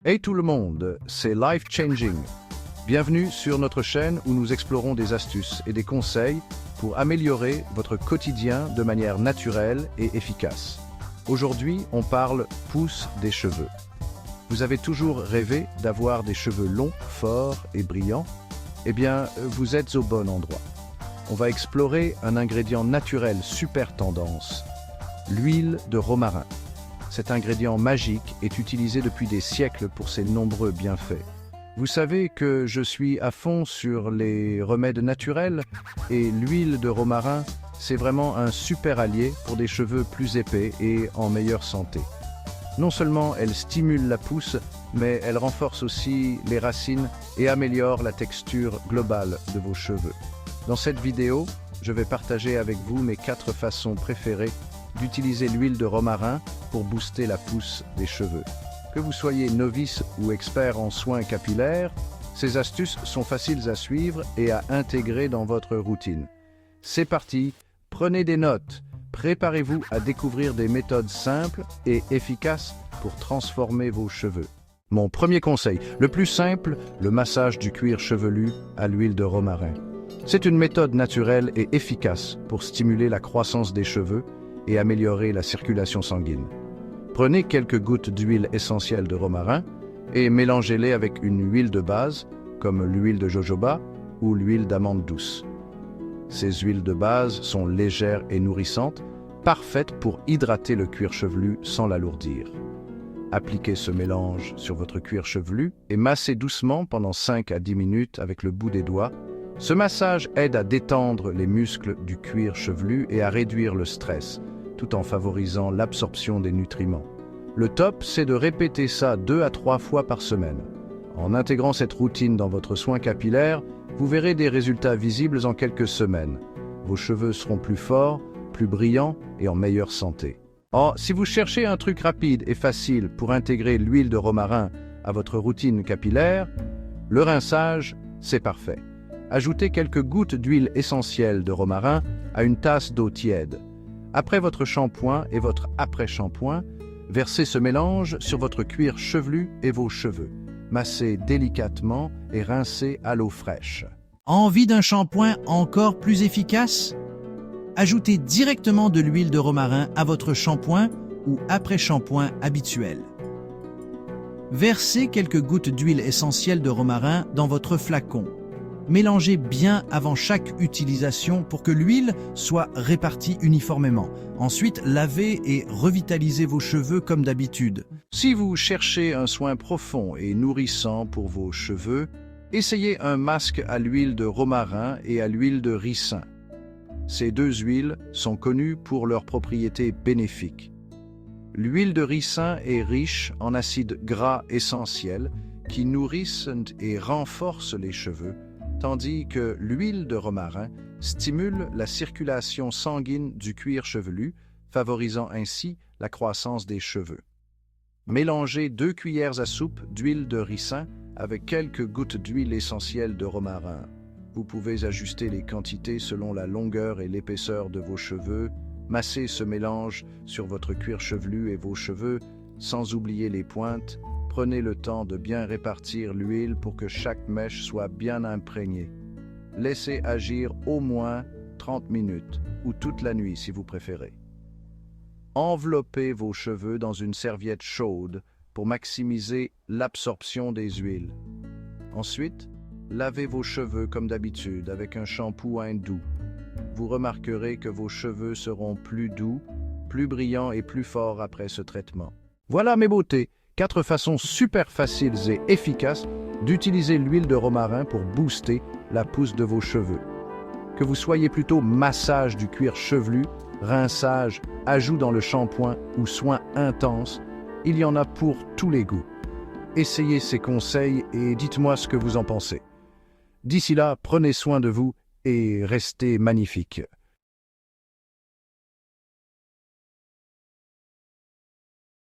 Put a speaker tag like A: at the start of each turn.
A: Hey tout le monde, c'est Life Changing. Bienvenue sur notre chaîne où nous explorons des astuces et des conseils pour améliorer votre quotidien de manière naturelle et efficace. Aujourd'hui, on parle pousse des cheveux. Vous avez toujours rêvé d'avoir des cheveux longs, forts et brillants? Eh bien, vous êtes au bon endroit. On va explorer un ingrédient naturel super tendance, l'huile de romarin. Cet ingrédient magique est utilisé depuis des siècles pour ses nombreux bienfaits. Vous savez que je suis à fond sur les remèdes naturels et l'huile de romarin, c'est vraiment un super allié pour des cheveux plus épais et en meilleure santé. Non seulement elle stimule la pousse, mais elle renforce aussi les racines et améliore la texture globale de vos cheveux. Dans cette vidéo, je vais partager avec vous mes 4 façons préférées d'utiliser l'huile de romarin pour booster la pousse des cheveux. Que vous soyez novice ou expert en soins capillaires, ces astuces sont faciles à suivre et à intégrer dans votre routine. C'est parti, prenez des notes, préparez-vous à découvrir des méthodes simples et efficaces pour transformer vos cheveux. Mon premier conseil, le plus simple, le massage du cuir chevelu à l'huile de romarin. C'est une méthode naturelle et efficace pour stimuler la croissance des cheveux et améliorer la circulation sanguine. Prenez quelques gouttes d'huile essentielle de romarin et mélangez-les avec une huile de base, comme l'huile de jojoba ou l'huile d'amande douce. Ces huiles de base sont légères et nourrissantes, parfaites pour hydrater le cuir chevelu sans l'alourdir. Appliquez ce mélange sur votre cuir chevelu et massez doucement pendant 5 à 10 minutes avec le bout des doigts. Ce massage aide à détendre les muscles du cuir chevelu et à réduire le stress, tout en favorisant l'absorption des nutriments. Le top, c'est de répéter ça 2 à 3 fois par semaine. En intégrant cette routine dans votre soin capillaire, vous verrez des résultats visibles en quelques semaines. Vos cheveux seront plus forts, plus brillants et en meilleure santé. Or, si vous cherchez un truc rapide et facile pour intégrer l'huile de romarin à votre routine capillaire, le rinçage, c'est parfait. Ajoutez quelques gouttes d'huile essentielle de romarin à une tasse d'eau tiède. Après votre shampoing et votre après-shampoing, versez ce mélange sur votre cuir chevelu et vos cheveux. Massez délicatement et rincez à l'eau fraîche.
B: Envie d'un shampoing encore plus efficace? Ajoutez directement de l'huile de romarin à votre shampoing ou après-shampoing habituel. Versez quelques gouttes d'huile essentielle de romarin dans votre flacon. Mélangez bien avant chaque utilisation pour que l'huile soit répartie uniformément. Ensuite, lavez et revitalisez vos cheveux comme d'habitude.
A: Si vous cherchez un soin profond et nourrissant pour vos cheveux, essayez un masque à l'huile de romarin et à l'huile de ricin. Ces 2 huiles sont connues pour leurs propriétés bénéfiques. L'huile de ricin est riche en acides gras essentiels qui nourrissent et renforcent les cheveux, tandis que l'huile de romarin stimule la circulation sanguine du cuir chevelu, favorisant ainsi la croissance des cheveux. Mélangez 2 cuillères à soupe d'huile de ricin avec quelques gouttes d'huile essentielle de romarin. Vous pouvez ajuster les quantités selon la longueur et l'épaisseur de vos cheveux. Massez ce mélange sur votre cuir chevelu et vos cheveux, sans oublier les pointes. Prenez le temps de bien répartir l'huile pour que chaque mèche soit bien imprégnée. Laissez agir au moins 30 minutes ou toute la nuit si vous préférez. Enveloppez vos cheveux dans une serviette chaude pour maximiser l'absorption des huiles. Ensuite, lavez vos cheveux comme d'habitude avec un shampoing doux. Vous remarquerez que vos cheveux seront plus doux, plus brillants et plus forts après ce traitement. Voilà mes beautés! 4 façons super faciles et efficaces d'utiliser l'huile de romarin pour booster la pousse de vos cheveux. Que vous soyez plutôt massage du cuir chevelu, rinçage, ajout dans le shampoing ou soin intense, il y en a pour tous les goûts. Essayez ces conseils et dites-moi ce que vous en pensez. D'ici là, prenez soin de vous et restez magnifiques.